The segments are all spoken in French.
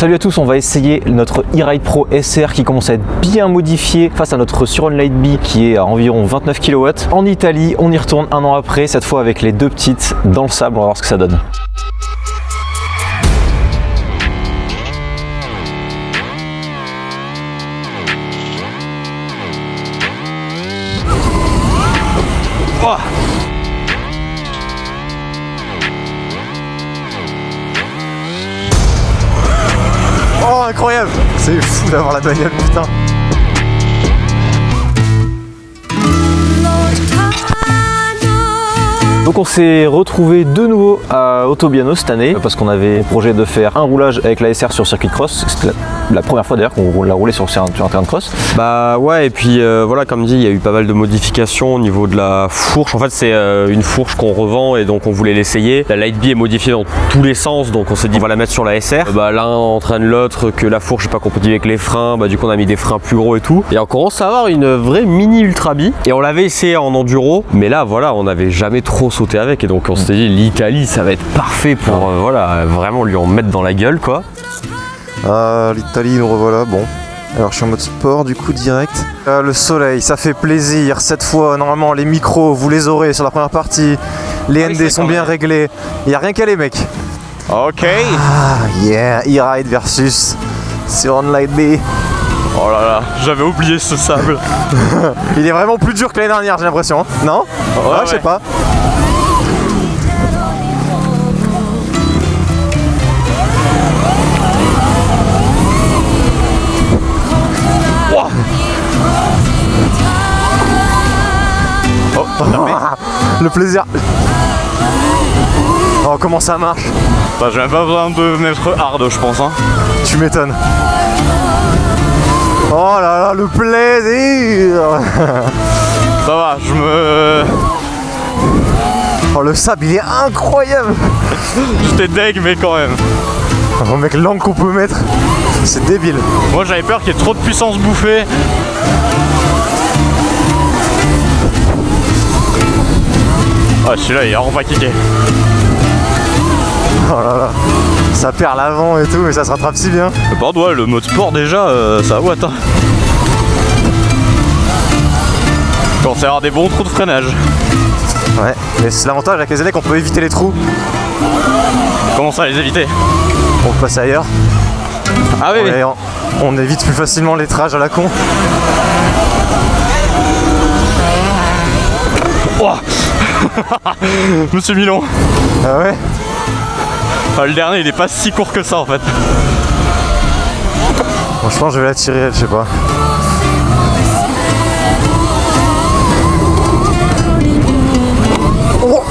Salut à tous, on va essayer notre E-Ride Pro SR qui commence à être bien modifié face à notre Sur-On Lightbee qui est à environ 29 kW. En Italie, on y retourne un an après, cette fois avec les deux petites dans le sable, on va voir ce que ça donne. Oh, oh incroyable! C'est fou d'avoir la bagnole, putain! Donc on s'est retrouvé de nouveau à Ottobiano cette année parce qu'on avait le projet de faire un roulage avec la SR sur circuit de cross. C'était la première fois d'ailleurs qu'on l'a roulé sur un terrain de cross. Bah ouais, et puis voilà, comme dit, il y a eu pas mal de modifications au niveau de la fourche. En fait, c'est une fourche qu'on revend et donc on voulait l'essayer. La Lightbee est modifiée dans tous les sens, donc on s'est dit on va la mettre sur la SR. L'un entraîne l'autre, que la fourche n'est pas compatible avec les freins, du coup on a mis des freins plus gros et tout. Et on commence à avoir une vraie mini Ultra Bee. Et on l'avait essayé en enduro, mais là voilà, on n'avait jamais trop sauté avec. Et donc on s'est dit l'Italie ça va être parfait pour voilà, vraiment lui en mettre dans la gueule quoi. Ah, l'Italie, nous revoilà, bon. Alors je suis en mode sport du coup direct. Le soleil, ça fait plaisir cette fois. Normalement les micros, vous les aurez sur la première partie. Les ND sont bien réglés. Il n'y a rien qu'à les mecs. Ok. Ah yeah, E-Ride versus Sur-On Lightbee. Oh là là, j'avais oublié ce sable. Il est vraiment plus dur que l'année dernière j'ai l'impression. Non? Ouais, je sais pas. Le plaisir. Oh comment ça marche. J'ai même pas besoin de mettre hard je pense hein. Tu m'étonnes. Oh là là le plaisir. Ça va, je me... Oh le sable il est incroyable. J'étais deg mais quand même. Oh mec l'angle qu'on peut mettre, c'est débile. Moi j'avais peur qu'il y ait trop de puissance bouffée. Ah celui-là il est vraiment pas kické. Oh là là, ça perd l'avant et tout mais ça se rattrape si bien. Par contre ouais, le mode sport déjà ça watt hein. Quand c'est avoir des bons trous de freinage. Ouais, mais c'est l'avantage avec les élèves qu'on peut éviter les trous. Comment ça les éviter? On peut passer ailleurs. Ah oui, ouais, on évite plus facilement les trages à la con. Oh Monsieur Milon. Ah ouais. Le dernier il est pas si court que ça en fait. Bon, je pense que je vais la tirer, je sais pas. Oh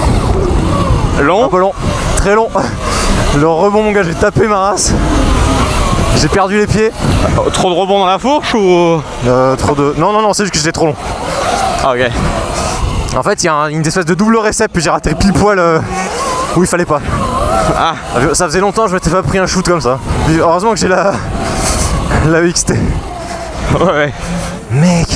Long? Un peu long, très long. Le rebond mon gars, j'ai tapé ma race. J'ai perdu les pieds. Trop de rebond dans la fourche ou... Trop de... Non, c'est juste que j'étais trop long. Ah ok. En fait, il y a une espèce de double récep, puis j'ai raté pile poil où il fallait pas. Ah. Ça faisait longtemps que je m'étais pas pris un shoot comme ça. Puis heureusement que j'ai la XT. Ouais. Mec,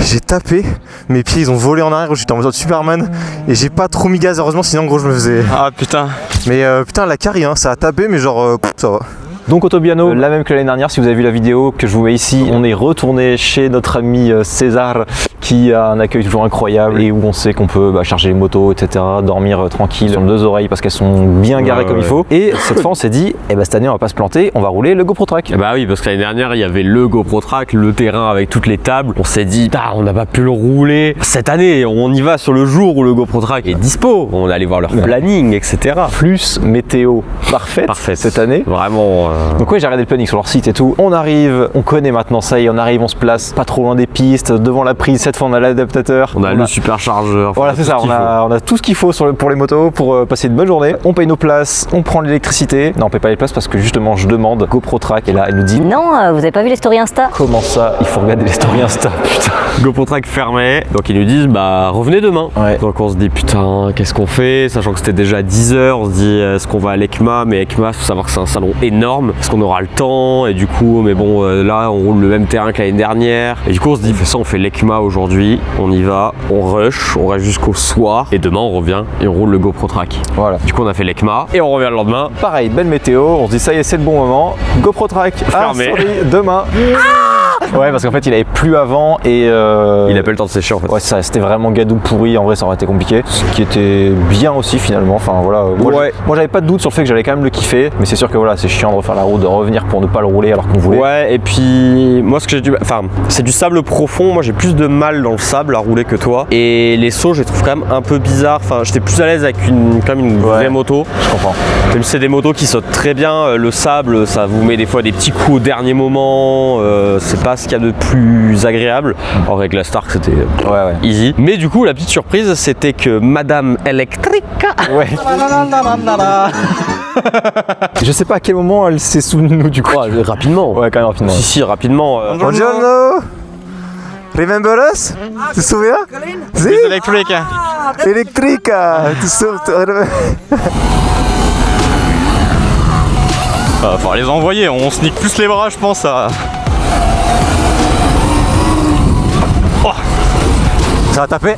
j'ai tapé, mes pieds ils ont volé en arrière, j'étais en mode Superman et j'ai pas trop mis gaz heureusement sinon gros je me faisais... Ah putain. Mais putain la carry hein, ça a tapé mais genre ça va. Donc Ottobiano, la même que l'année dernière, si vous avez vu la vidéo que je vous mets ici, on est retourné chez notre ami César qui a un accueil toujours incroyable et où on sait qu'on peut charger les motos, etc., dormir tranquille sur deux oreilles parce qu'elles sont bien garées comme il faut. Et cette fois on s'est dit, cette année on va pas se planter, on va rouler le GoPro Track. Bah oui, parce que l'année dernière il y avait le GoPro Track, le terrain avec toutes les tables. On s'est dit, on n'a pas pu le rouler. Cette année, on y va sur le jour où le GoPro Track est dispo. On est allé voir leur planning, etc. Plus météo parfaite cette année. Vraiment. Donc ouais, j'ai regardé le planning sur leur site et tout. On arrive, on connaît maintenant ça y est, on arrive, on se place pas trop loin des pistes, devant la prise. Cette fois on a l'adaptateur. On a le superchargeur. Voilà, c'est ça, on a tout ce qu'il faut pour les motos pour passer une bonne journée. On paye nos places, on prend l'électricité. Non, on paye pas les places parce que justement je demande GoPro Track et là elle nous dit non, vous avez pas vu les stories Insta? Comment ça? Il faut regarder les stories Insta, putain. GoPro Track fermé. Donc ils nous disent bah revenez demain. Ouais. Donc on se dit putain qu'est-ce qu'on fait, sachant que c'était déjà 10h, on se dit est-ce qu'on va à l'ECMA, mais ECMA faut savoir que c'est un salon énorme, est-ce qu'on aura le temps, et du coup mais bon là on roule le même terrain que l'année dernière, et du coup on se dit fais ça, on fait l'ECMA aujourd'hui, on y va, on rush, on reste jusqu'au soir, et demain on revient et on roule le GoPro Track. Voilà. Du coup on a fait l'ECMA et on revient le lendemain. Pareil, belle météo, on se dit ça y est, c'est le bon moment. GoPro Track Fermé. sorry, demain. Ouais, parce qu'en fait il avait plu avant et Il a pas eu le temps de sécher en fait. ouais, ça c'était vraiment gadou pourri, en vrai ça aurait été compliqué. Ce qui était bien aussi finalement. Enfin voilà, moi j'avais pas de doute sur le fait que j'allais quand même le kiffer, mais c'est sûr que voilà, c'est chiant de refaire la route, de revenir pour ne pas le rouler alors qu'on voulait. Ouais, et puis moi ce que j'ai dû. Enfin, c'est du sable profond, moi j'ai plus de mal dans le sable à rouler que toi. Et les sauts, je les trouve quand même un peu bizarres. Enfin, j'étais plus à l'aise avec quand même une vraie moto. Je comprends. Même si c'est des motos qui sautent très bien, le sable ça vous met des fois des petits coups au dernier moment, c'est pas ce qu'il y a de plus agréable. Alors avec la Stark c'était Ouais. easy. Mais du coup la petite surprise c'était que Madame Electrica. Ouais. Je sais pas à quel moment elle s'est souvenue de nous du coup. Rapidement. Ouais, quand même rapidement. Si, rapidement. Buongiorno. Remember us? Tu te souviens? Si? Electrica. Electrica. Tu te souviens? Faut les envoyer, on sneak plus les bras je pense à... Oh. Ça va taper?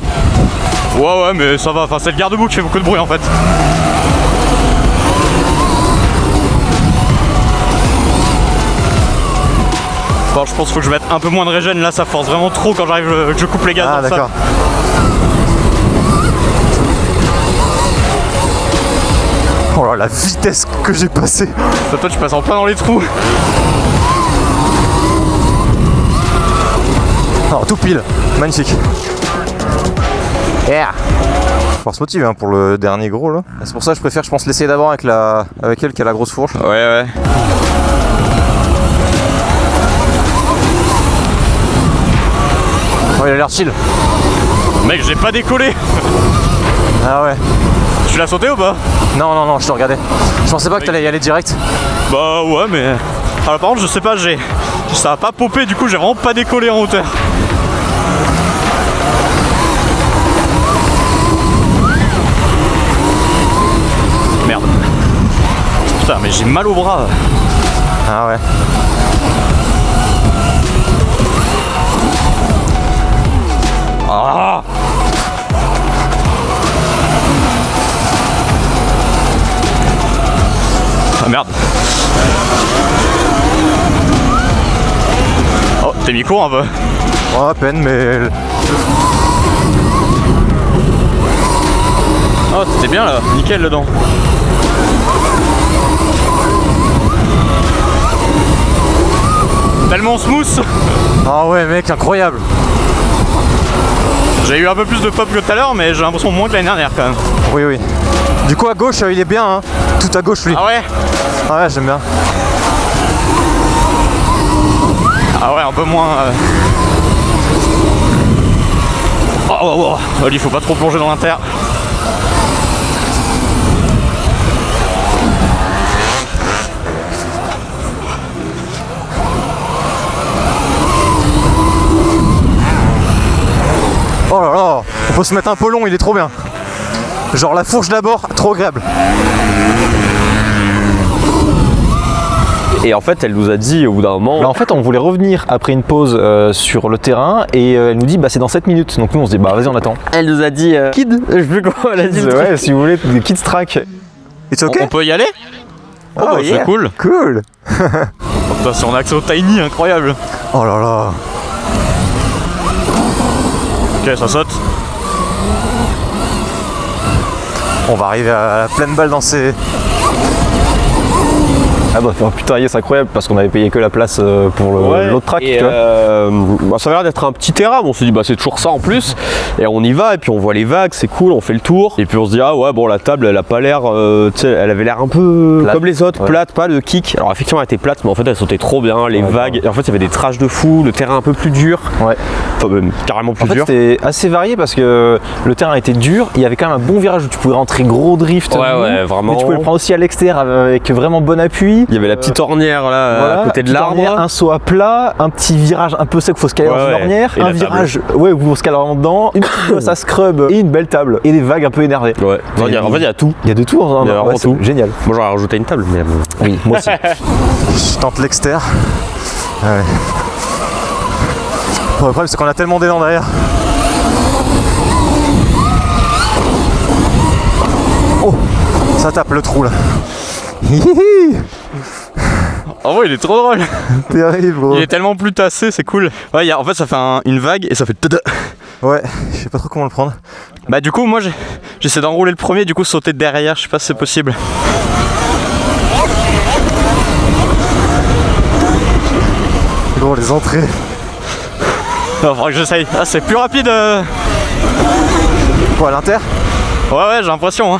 Ouais mais ça va, enfin c'est le garde-boue qui fait beaucoup de bruit en fait. Bon, je pense qu'il faut que je mette un peu moins de régène, là ça force vraiment trop quand j'arrive que je coupe les gaz. Ah d'accord. Oh là, la vitesse que j'ai passée. Toi tu passes en plein dans les trous. Oh, tout pile, magnifique. Yeah. Faut se motiver hein, pour le dernier gros là. C'est pour ça que je préfère, je pense, l'essayer d'abord avec elle qui a la grosse fourche. Ouais. Oh, il a l'air chill. Mec, j'ai pas décollé. Ah ouais. Tu l'as sauté ou pas? Non, je te regardais. Je pensais pas que t'allais y aller direct. Bah ouais mais... Alors par contre je sais pas, ça a pas popé, du coup j'ai vraiment pas décollé en hauteur. Merde. Putain mais j'ai mal au bras. Ah ouais. Ah. Ah merde. Oh, t'es mis court un peu. Oh, à peine, mais... Oh, c'était bien là, nickel dedans. Tellement smooth. Ah ouais, mec, incroyable. J'ai eu un peu plus de pop que tout à l'heure, mais j'ai l'impression moins que l'année dernière quand même. Oui. Du coup, à gauche, il est bien, hein. Tout à gauche, lui. Ah ouais? Ah ouais, j'aime bien. Ah ouais, un peu moins... Oh, il faut pas trop plonger dans l'inter. Oh là là, on peut se mettre un peu long, il est trop bien. Genre la fourche d'abord, trop agréable. Et en fait, elle nous a dit au bout d'un moment. Bah, en fait, on voulait revenir après une pause sur le terrain et elle nous dit bah c'est dans 7 minutes. Donc nous on se dit bah vas-y on attend. Elle nous a dit Kid, je sais plus comment elle a dit. Ouais, si vous voulez, des Kids Track. It's ok? On peut y aller? Oh, bah, yeah. c'est cool. Cool. Putain, si on a accès au tiny, incroyable. Oh là là. Ok, ça saute. On va arriver à la pleine balle dans ces... Ah bah putain, c'est incroyable parce qu'on avait payé que la place pour l'autre track. Et tu vois. bah, ça avait l'air d'être un petit terrain, mais on s'est dit bah c'est toujours ça en plus. Et on y va et puis on voit les vagues, c'est cool, on fait le tour. Et puis on se dit ah ouais bon la table elle a pas l'air, tu sais, elle avait l'air un peu plate. comme les autres, Ouais. plate, pas de kick. Alors effectivement elle était plate, mais en fait elle sautait trop bien, les vagues. Et en fait il y avait des trash de fou, le terrain un peu plus dur. Ouais. Enfin même carrément plus En fait, dur. c'était assez varié parce que le terrain était dur. Il y avait quand même un bon virage où tu pouvais rentrer gros drift. Ouais, mou, ouais, vraiment. Mais tu pouvais le prendre aussi à l'extérieur avec vraiment bon appui. ici. Il y avait la petite ornière là Voilà, à côté de petite l'arbre. ornière, un saut à plat, un petit virage un peu sec, faut se caler dans une ornière, Et un la table. virage où on se cale vraiment dedans, une petite bosse à scrub et une belle table. Et des vagues un peu énervées. Ouais, en fait, il y a tout. Il y a de tout en Il y a vraiment c'est tout. génial. Moi j'aurais rajouté une table, mais bon. Oui, moi aussi. Je tente l'extérieur. Ouais. Bon, le problème c'est qu'on a tellement d'élan derrière. Oh, ça tape le trou là. Hihihi. En vrai, il est trop drôle. Terrible gros. Il est tellement plus tassé, c'est cool. Ouais, en fait, ça fait une vague et ça fait tada. Ouais, je sais pas trop comment le prendre. Bah, du coup, moi, j'essaie d'enrouler le premier, du coup, sauter de derrière, je sais pas si c'est possible. Gros, les entrées. Il faudra que j'essaye. Ah, c'est plus rapide. Quoi, à l'inter? Ouais, j'ai l'impression. Hein.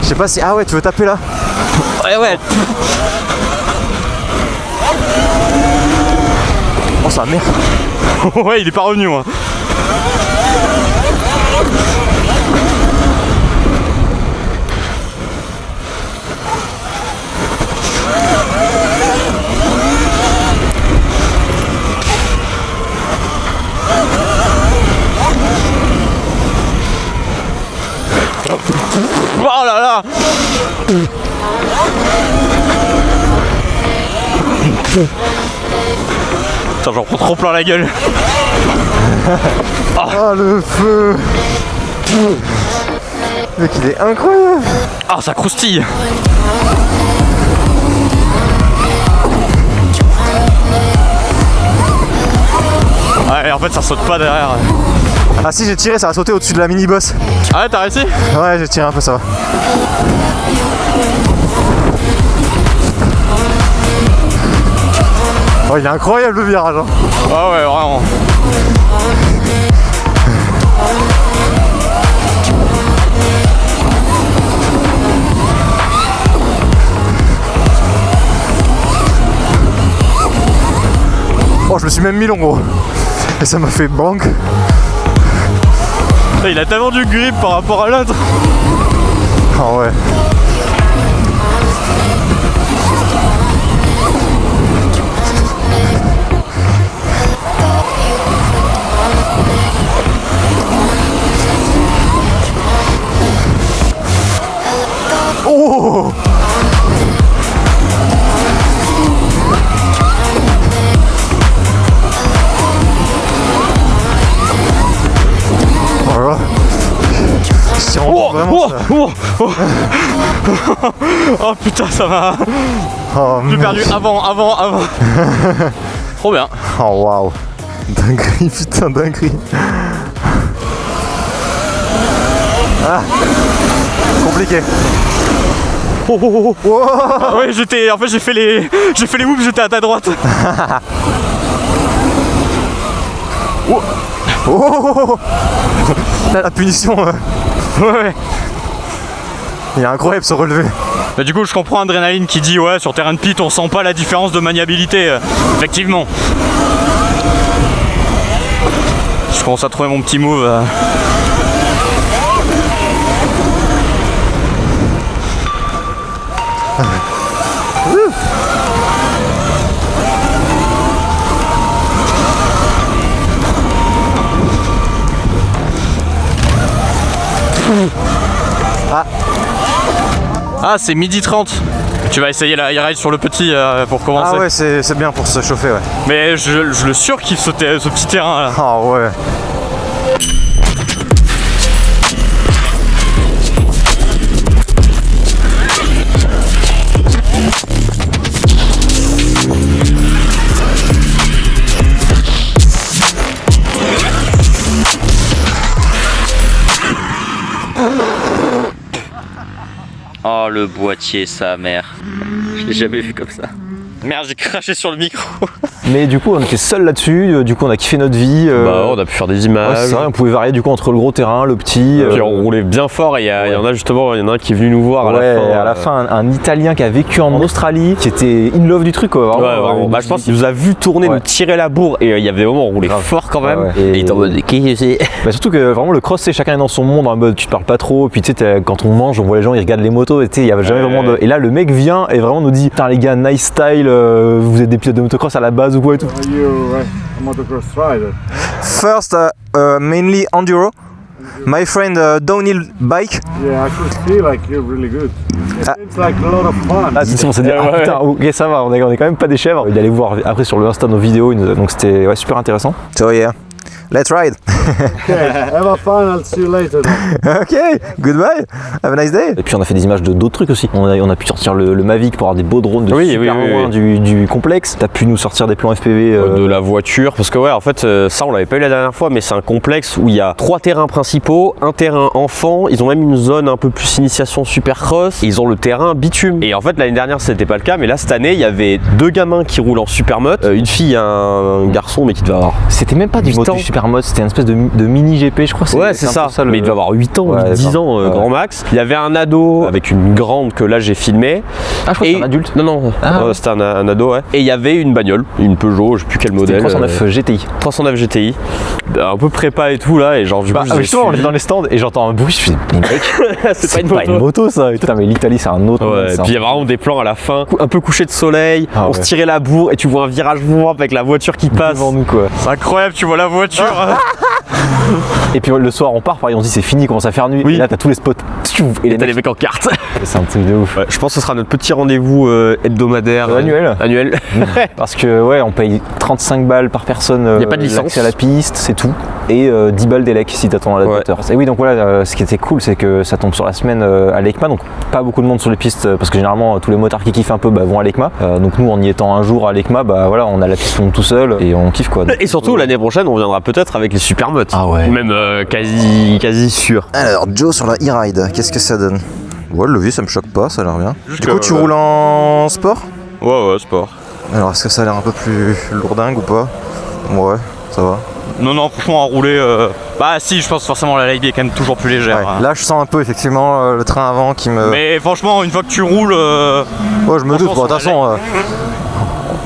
Je sais pas si. Ah ouais, tu veux taper là? Ouais. Oh, ça merde. Ouais, il est pas revenu, moi. Oh là là. Putain, j'en prends trop plein la gueule. Oh le feu. Mec, il est incroyable. Ah, ça croustille. Ouais, en fait, ça saute pas derrière. Ah si, j'ai tiré, ça a sauté au-dessus de la mini-boss. Ah ouais, t'as réussi? Ouais, j'ai tiré un peu, ça va. Oh, il est incroyable le virage. Hein. Ah ouais, vraiment. Oh, je me suis même mis long gros. Et ça m'a fait bang. Il a tellement du grip par rapport à l'autre. Ah ouais. Oh! Voilà. Je tire en Oh, vraiment ça. Oh putain, ça m'a. Oh, J'ai mec. perdu avant. Trop bien. Oh waouh. Dinguerie, putain, dinguerie. Ah. Compliqué. Ah ouais, en fait, j'ai fait les whoops, j'étais à ta droite. Oh. Là, la punition. Ouais. Il est incroyable ce relevé. Bah, du coup, je comprends Adrénaline qui dit ouais, sur terrain de pit, on sent pas la différence de maniabilité. Effectivement. Je commence à trouver mon petit move. Ah, c'est midi 30. Tu vas essayer la high ride sur le petit pour commencer. Ah ouais, c'est bien pour se chauffer, ouais. Mais je le surkiffe ce petit terrain là. Ah ouais. Oh le boîtier, sa mère. Je l'ai jamais vu comme ça. Merde, j'ai craché sur le micro. Mais du coup, on était seuls là-dessus, du coup, on a kiffé notre vie. Bah, on a pu faire des ouais, images. c'est ça, on pouvait varier du coup entre le gros terrain, le petit. Puis on roulait bien fort et il y en a justement, il y en a un qui est venu nous voir à la fin, un Italien qui a vécu en Australie, qui était in love du truc, quoi. Vraiment, ouais, vraiment. Bah, je pense qu'il nous a vu tourner, nous tirer la bourre et il y avait vraiment, on roulait fort quand même. Ouais. Et il était en mode, qu'est-ce que c'est? Bah, surtout que vraiment le cross, c'est chacun est dans son monde en mode tu te parles pas trop, puis tu sais, quand on mange, on voit les gens, ils regardent les motos, et tu sais, il y avait jamais vraiment de. Et là, le mec vient et vraiment nous dit putain, les gars, nice style, vous êtes des pilotes de motocross à la base ou quoi et tout. Are you a motocross rider? First, mainly enduro. My friend downhill bike. Yeah, I could feel like you're really good. It's like a lot of fun. Ah, on s'est dit, ah putain, ok, ça va, on est quand même pas des chèvres. Il allait voir après sur le Insta nos vidéos, donc c'était super intéressant. So yeah, let's ride. Okay, have a fun. I'll see you later. Ok, goodbye. Have a nice day. Et puis on a fait des images de d'autres trucs aussi. On a pu sortir le Mavic pour avoir des beaux drones de super loin du complexe. T'as pu nous sortir des plans FPV de la voiture, parce que ouais, en fait, ça on l'avait pas eu la dernière fois, mais c'est un complexe où il y a 3 terrains principaux, un terrain enfant, ils ont même une zone un peu plus initiation supercross, et ils ont le terrain bitume. Et en fait, l'année dernière c'était pas le cas, mais là cette année il y avait 2 gamins qui roulent en supermoto, une fille et un garçon, mais qui devait avoir. C'était même pas du supermode, c'était une espèce de mini GP, je crois. Ouais, c'est ça. Mais il devait avoir 8 ans, 10 ans, grand max. Il y avait un ado avec une grande que là j'ai filmé. Ah, je crois que c'est un adulte. Non, c'était un ado, ouais. Et il y avait une bagnole, une Peugeot, je sais plus quel modèle. 309 GTI. 309 GTI. Un peu prépa et tout là, et genre du coup. Justement, on est dans les stands et j'entends un bruit, je fais, mais mec, c'est pas une moto ça. Putain, mais l'Italie, c'est un autre. Ouais, et puis il y a vraiment des plans à la fin, un peu couché de soleil, on se tirait la bourre et tu vois un virage mouvant avec la voiture qui passe devant nous, quoi. C'est incroyable, tu vois la voiture. Et puis le soir, on part, pareil, on se dit c'est fini, commence à faire nuit. Oui. Et là, t'as tous les spots. Et t'as les mecs en carte. C'est un truc de ouf. Ouais, je pense que ce sera notre petit rendez-vous hebdomadaire. Annuel. Parce que, ouais, on paye 35 balles par personne. Il n'y a pas de licence. À la piste, c'est tout. Et 10 balles d'élec si t'attends à l'adaptateur. Et oui, donc voilà, ce qui était cool, c'est que ça tombe sur la semaine à l'EICMA. Donc, pas beaucoup de monde sur les pistes, parce que généralement, tous les motards qui kiffent un peu vont à l'EICMA. Donc, nous, en y étant un jour à l'EICMA, bah voilà, on a la piste tout seul et on kiffe, quoi. Donc, et surtout, l'année prochaine, on viendra peut-être avec les supermotos. Ah ouais. Même quasi sûr. Alors, Joe sur la e-ride, qu'est-ce que ça donne? Ouais, le levier ça me choque pas, ça a l'air bien. Du coup, tu roules en sport? Ouais, sport. Alors, est-ce que ça a l'air un peu plus lourdingue ou pas? Ouais, ça va. Non, franchement, à rouler. Bah, si, je pense forcément la Lightbee est quand même toujours plus légère. Ouais. Là, je sens un peu effectivement le train avant qui me. Mais franchement, une fois que tu roules. Ouais, je me doute, bon, de toute façon.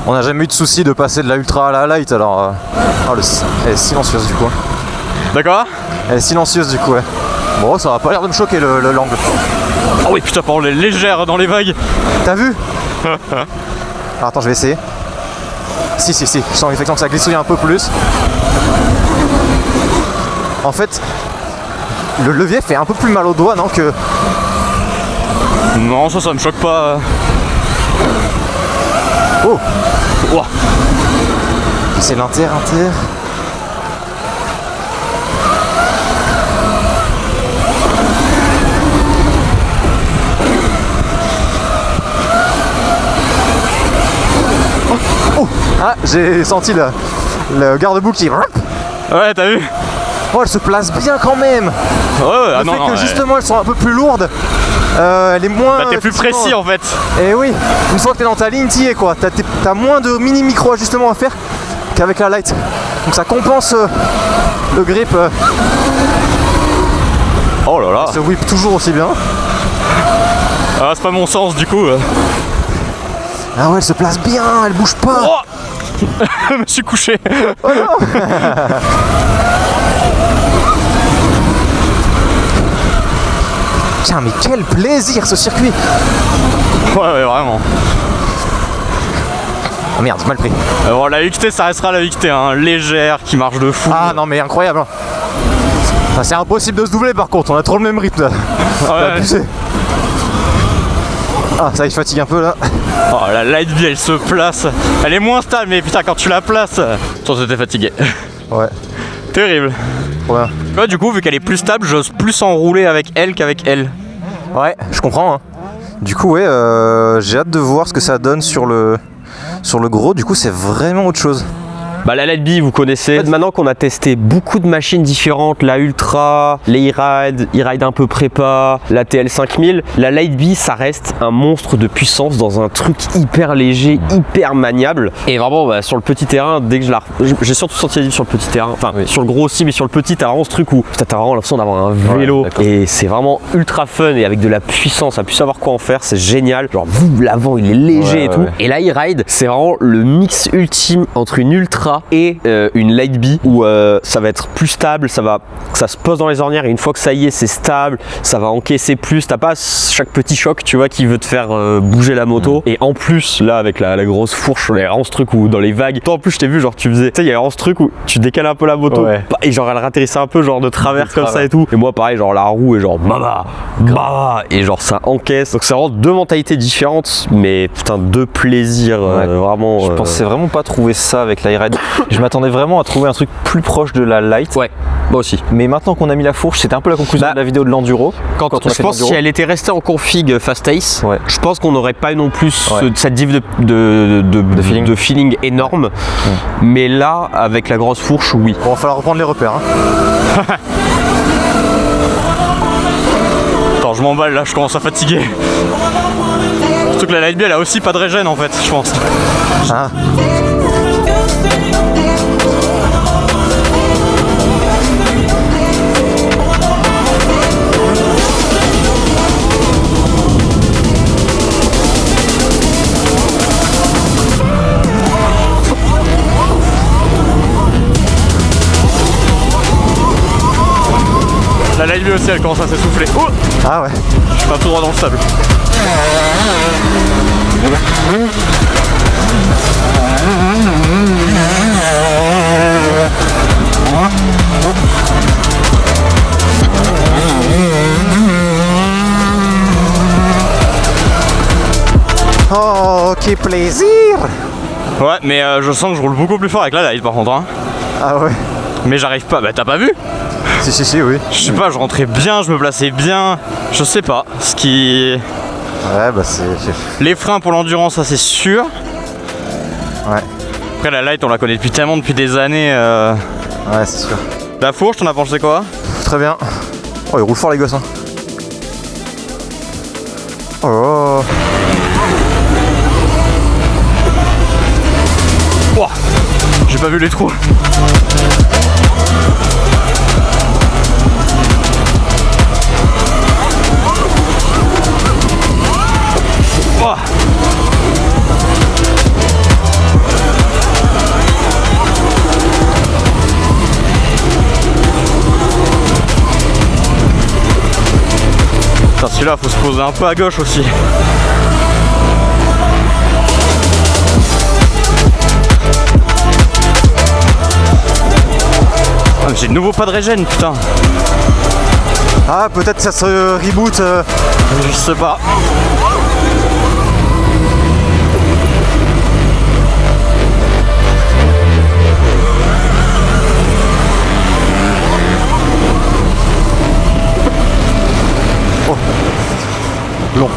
On n'a jamais eu de souci de passer de la ultra à la light, alors. Elle est silencieuse du coup. D'accord? Elle est silencieuse du coup, ouais. Bon, ça va pas l'air de me choquer l'angle. Ah oui, putain, on est légère dans les vagues. T'as vu? Alors, attends, je vais essayer. Si, je sens effectivement que ça glissouille un peu plus. En fait, le levier fait un peu plus mal au doigt, non que. Non, ça me choque pas. Oh! Ouah. C'est l'inter. Oh! Ah, j'ai senti le garde-boue qui. Ouais, t'as vu? Oh, elle se place bien quand même! Ouais, Le fait que justement elles sont un peu plus lourdes, elle est moins. Bah, t'es plus précis en fait. Et oui, une fois que t'es dans ta ligne, t'y es quoi. T'as moins de mini micro ajustements à faire qu'avec la light. Donc ça compense le grip. Oh là là. Elle se whip toujours aussi bien. Ah, c'est pas mon sens du coup. Ah ouais, elle se place bien, elle bouge pas. Oh je me suis couché. Oh non. Tiens, mais quel plaisir ce circuit. Ouais, vraiment. Oh merde, j'ai mal pris. Alors la UXT ça restera la UXT, hein, légère, qui marche de fou. Ah non mais incroyable. Ah, c'est impossible de se doubler par contre, on a trop le même rythme là. Ouais. Ah ça y est, je fatigue un peu là. Oh la Lightbee elle se place. Elle est moins stable mais putain quand tu la places. Toi t'étais fatigué. Ouais. Terrible. Trop bien. Tu vois du coup vu qu'elle est plus stable, j'ose plus enrouler avec elle qu'avec elle. Ouais, je comprends. Hein. Du coup ouais, j'ai hâte de voir ce que ça donne sur le gros. Du coup c'est vraiment autre chose. Bah la Light B vous connaissez. En fait, maintenant qu'on a testé beaucoup de machines différentes, la Ultra, les E-Ride un peu prépa, la TL5000, la Light B ça reste un monstre de puissance dans un truc hyper léger, hyper maniable. Et vraiment bah, sur le petit terrain, dès que j'ai surtout senti la diff sur le petit terrain, enfin sur le gros aussi, mais sur le petit t'as vraiment ce truc où t'as vraiment l'impression d'avoir un vélo et c'est vraiment ultra fun et avec de la puissance, à plus savoir quoi en faire, c'est génial. Genre l'avant il est léger et tout. Et la E-Ride c'est vraiment le mix ultime entre une Ultra et une Light B où ça va être plus stable, ça se pose dans les ornières et une fois que ça y est c'est stable, ça va encaisser plus, t'as pas chaque petit choc tu vois qui veut te faire bouger la moto. Et en plus là avec la grosse fourche, il y a vraiment ce truc où dans les vagues, toi en plus je t'ai vu genre tu faisais, tu sais il y a vraiment ce truc où tu décales un peu la moto et genre elle ratterrissait un peu genre de travers comme ça et tout. Et moi pareil genre la roue et genre baba et genre ça encaisse. Donc c'est vraiment deux mentalités différentes mais putain deux plaisirs vraiment. Je pensais vraiment pas trouver ça avec la E-Ride. Je m'attendais vraiment à trouver un truc plus proche de la Light. Ouais, moi aussi. Mais maintenant qu'on a mis la fourche, c'était un peu la conclusion de la vidéo de l'enduro. Quand on a je pense que si elle était restée en config Fast Ace, je pense qu'on n'aurait pas non plus cette diff de feeling énorme. Mais là, avec la grosse fourche, oui. Bon, va falloir reprendre les repères. Hein. Attends, je m'emballe là, je commence à fatiguer. Surtout que la Light B elle a aussi pas de régène en fait, je pense. Ah. La Light B aussi elle commence à s'essouffler. Oh, Ah ouais. je suis pas tout droit dans le sable. Oh, quel plaisir! Ouais, mais je sens que je roule beaucoup plus fort avec la Light par contre. Hein. Ah ouais. Mais j'arrive pas, bah t'as pas vu? Si, oui. Je sais pas, je rentrais bien, je me plaçais bien. Je sais pas. Ce qui. Ouais, bah c'est. Les freins pour l'endurance, ça c'est sûr. Ouais. Après la Light, on la connaît depuis des années. Ouais, c'est sûr. La fourche, t'en as pensé quoi? Très bien. Oh, ils roulent fort les gosses. Hein. Oh. Ouah, j'ai pas vu les trous. Ouah. Putain, celui-là, faut se poser un peu à gauche aussi. Ah, j'ai de nouveau pas de régène, putain. Ah, peut-être ça se reboot. Je sais pas. Long.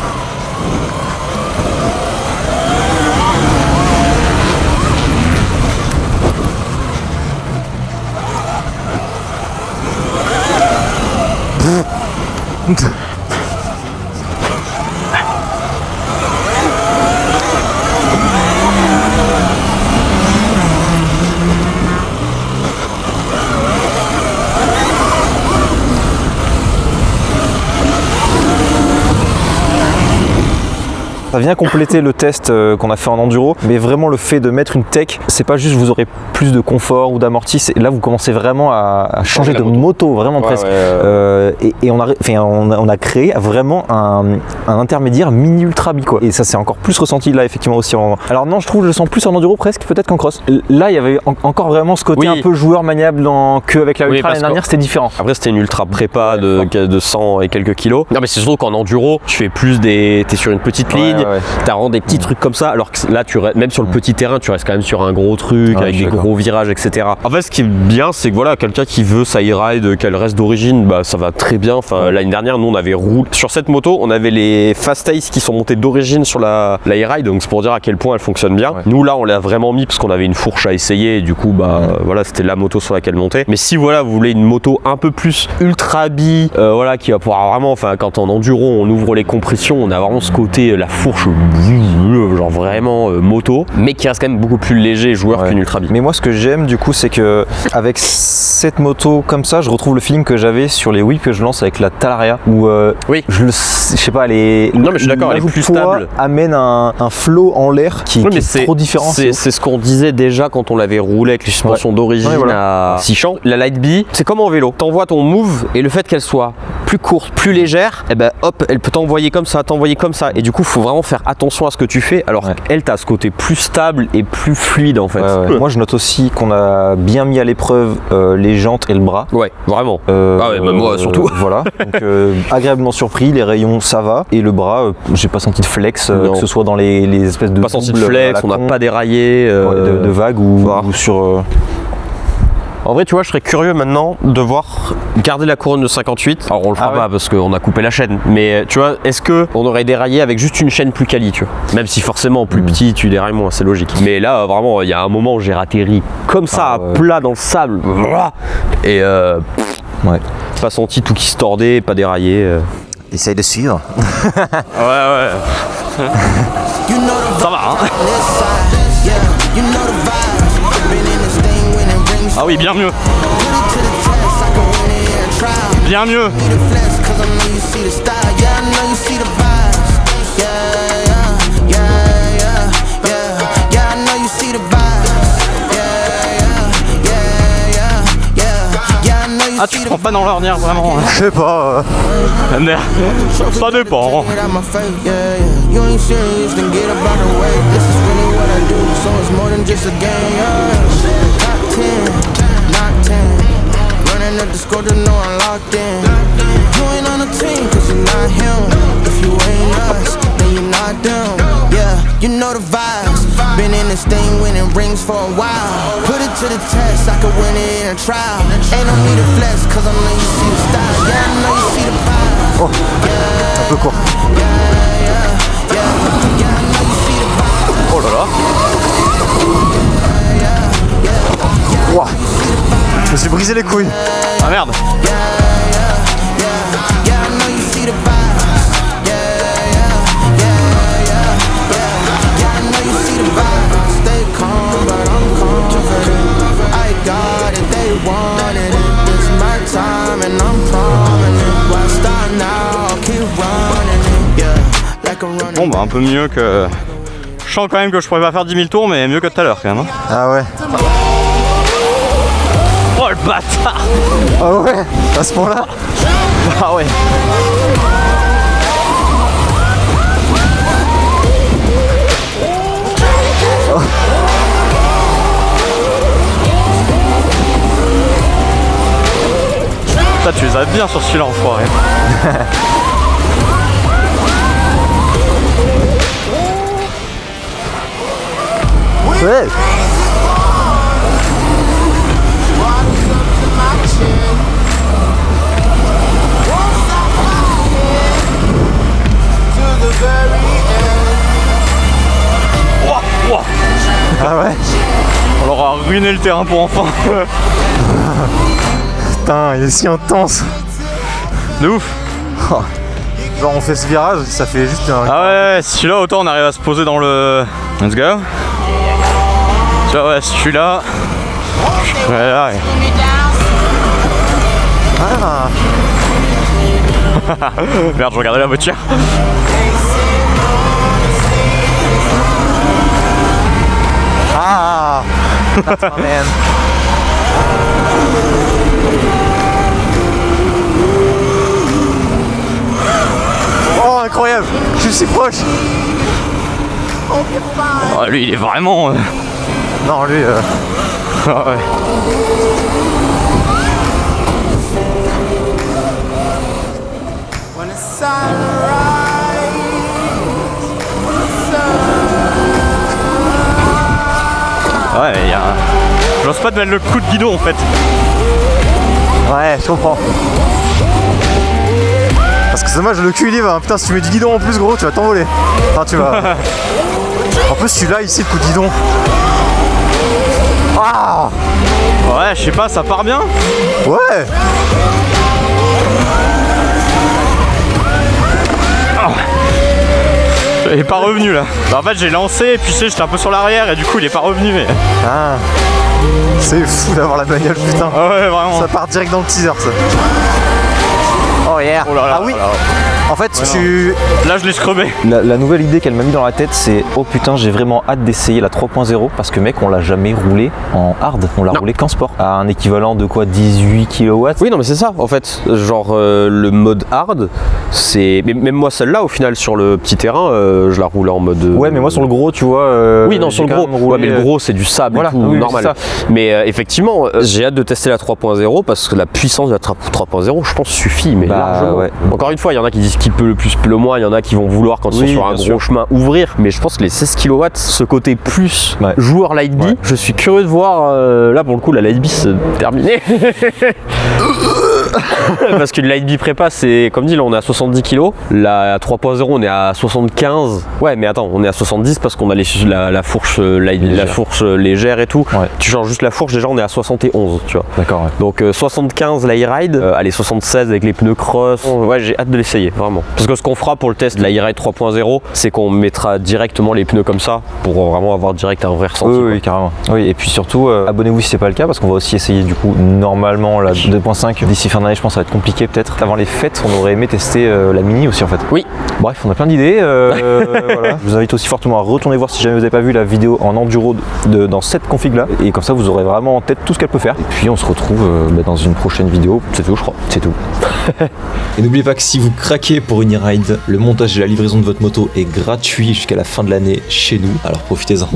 Ça vient compléter le test qu'on a fait en enduro, mais vraiment le fait de mettre une tech, c'est pas juste vous aurez plus de confort ou d'amorti, là vous commencez vraiment à changer de moto, vraiment presque. Et on a créé vraiment un intermédiaire mini Ultra B quoi. Et ça c'est encore plus ressenti là effectivement aussi. Alors non, je le sens plus en enduro presque peut-être qu'en cross. Là il y avait encore vraiment ce côté un peu joueur maniable qu'avec la Ultra l'année dernière, c'était différent. Après c'était une Ultra prépa de 100 et quelques kilos. Non mais c'est surtout qu'en enduro tu fais plus t'es sur une petite ligne. t'as vraiment des petits trucs comme ça, alors que là, même sur le petit terrain, tu restes quand même sur un gros truc, avec des gros virages, etc. En fait, ce qui est bien, c'est que voilà, quelqu'un qui veut sa e-ride, qu'elle reste d'origine, bah ça va très bien. Enfin, l'année dernière, nous, on avait roulé sur cette moto, on avait les Fast Ace qui sont montés d'origine sur la e-ride, donc c'est pour dire à quel point elle fonctionne bien. Nous, là, on l'a vraiment mis parce qu'on avait une fourche à essayer, et du coup, bah voilà, c'était la moto sur laquelle monter. Mais si voilà, vous voulez une moto un peu plus ultra bi, voilà, qui va pouvoir vraiment, enfin, quand en enduro, on ouvre les compressions, on a vraiment ce côté, la fourche, genre vraiment moto, mais qui reste quand même beaucoup plus léger joueur qu'une ultra bi. Mais moi, ce que j'aime du coup, c'est que avec cette moto comme ça, je retrouve le feeling que j'avais sur les whips que je lance avec la Talaria, où je sais pas, non mais je suis d'accord, elle est plus stable, amène un flow en l'air qui est trop différent. C'est ce qu'on disait déjà quand on l'avait roulé avec les suspensions d'origine à 6 champs. La Light B, c'est comme en vélo, t'envoies ton move et le fait qu'elle soit plus courte, plus légère, et ben hop, elle peut t'envoyer comme ça, et du coup faut vraiment faire attention à ce que tu fais, alors qu'elle t'as ce côté plus stable et plus fluide en fait. Moi je note aussi qu'on a bien mis à l'épreuve les jantes et le bras. Ouais, vraiment. Moi surtout. Voilà, donc agréablement surpris, les rayons ça va, et le bras, j'ai pas senti de flex, que ce soit dans les espèces de pas senti de flex, on n'a pas déraillé de vagues ou sur... En vrai, tu vois, je serais curieux maintenant de voir garder la couronne de 58. Alors, on le fera pas parce qu'on a coupé la chaîne. Mais tu vois, est-ce qu'on aurait déraillé avec juste une chaîne plus quali, tu vois? Même si forcément, plus petit, tu dérailles moins, c'est logique. Mais là, vraiment, il y a un moment où j'ai atterri comme ça, à plat dans le sable. Et pas senti tout qui se tordait, pas déraillé. Essaye de suivre. Ouais. Ça va, hein. Ah oui, bien mieux. Bien mieux. Ah, tu prends pas dans l'ornière vraiment? Je sais pas. Merde. Ça dépend. At the score to know I'm locked in. You ain't on the team cause you're not him. If you ain't us, then you're not them. Yeah, you know the vibes. Been in this thing winning rings for a while. Put it to the test, I could win it in a trial. Ain't no need to flex cause I know you see the style. Yeah, I know you see the vibes. Un peu court. Yeah, I know you see the vibes. Oh là là. Wow. Je me suis brisé les couilles. Ah merde. Bon bah un peu mieux que... Je sens quand même que je pourrais pas faire 10 000 tours, mais mieux que tout à l'heure quand même. Ah ouais. Oh le bâtard! Ah ouais, à ce point-là. Ah ouais. Ça, tu les as bien sur celui-là, enfoiré. Ouais. Ah ouais. On leur a ruiné le terrain pour enfants. Putain, il est si intense. De ouf. Oh. Genre on fait ce virage, ça fait juste un... Ah ouais, celui-là autant on arrive à se poser dans le... Let's go. Tu vois, ouais, celui-là... Voilà. Ah. Merde, je regardais la voiture. Ah. That's my man. Oh incroyable, je suis si proche. Oh, lui il est vraiment... Non lui... Ah ouais. J'ose pas te mettre le coup de guidon en fait. Ouais, je comprends. Parce que c'est dommage, le cul il y va. Putain, si tu mets du guidon en plus, gros, tu vas t'envoler. Enfin, tu vas. En plus, celui-là, ici, le coup de guidon. Ah! Ouais, je sais pas, ça part bien. Ouais! Il est pas revenu là. Bah, en fait, j'ai lancé et puis tu sais, j'étais un peu sur l'arrière et du coup, il est pas revenu. Mais... Ah! C'est fou d'avoir la bagnole, putain. Ah ouais, vraiment. Ça part direct dans le teaser, ça. Oh yeah! Oh là là, ah oui! oh là là. En fait, Ouais, tu. Là, je l'ai scrubé. La nouvelle idée qu'elle m'a mis dans la tête, c'est oh putain, j'ai vraiment hâte d'essayer la 3.0 parce que mec, on l'a jamais roulé en hard, on l'a roulé qu'en sport. À un équivalent de quoi, 18 kW. Oui, non, mais c'est ça en fait. Genre le mode hard, c'est. Mais même moi, celle-là, au final, sur le petit terrain, je la roulais en mode. Ouais, mais moi sur le gros, tu vois. Oui, non, sur le gros. Ouais, mais le gros, c'est du sable, Voilà, et tout, oui, normal. c'est ça. Mais effectivement, j'ai hâte de tester la 3.0 parce que la puissance de la 3.0, je pense, suffit. Mais Bah, largement. ouais. Encore une fois, il y en a qui disent qui peut le plus, peut le moins. Il y en a qui vont vouloir, quand ils sont Oui, sur un bien gros sûr. chemin, ouvrir. Mais je pense que les 16 kW, ce côté plus Ouais. joueur Light B, Ouais. je suis curieux de voir. Là, pour le coup, la Light B, c'est terminé. Parce qu'une Light B prépa, c'est comme dit, là on est à 70 kg. La 3.0, on est à 75. Ouais, mais attends, on est à 70 parce qu'on a la fourche, la fourche légère et tout. Ouais. Tu changes juste la fourche, déjà on est à 71, tu vois. D'accord, ouais. Donc 75 la e-ride, allez 76 avec les pneus cross. Ouais, j'ai hâte de l'essayer, vraiment. Parce que ce qu'on fera pour le test de la e-ride 3.0, c'est qu'on mettra directement les pneus comme ça pour vraiment avoir direct un vrai ressenti. Oui, quoi. oui, carrément. Oui, et puis surtout, abonnez-vous si c'est pas le cas, parce qu'on va aussi essayer du coup normalement la 2.5 d'ici fin d'année. Je pense que ça va être compliqué peut-être. Avant les fêtes, on aurait aimé tester la Mini aussi en fait. Oui. Bref, on a plein d'idées. Voilà. Je vous invite aussi fortement à retourner voir si jamais vous n'avez pas vu la vidéo en enduro dans cette config là. Et comme ça, vous aurez vraiment en tête tout ce qu'elle peut faire. Et puis on se retrouve dans une prochaine vidéo. C'est tout, je crois. C'est tout. Et n'oubliez pas que si vous craquez pour une e-ride, le montage et la livraison de votre moto est gratuit jusqu'à la fin de l'année chez nous. Alors profitez-en.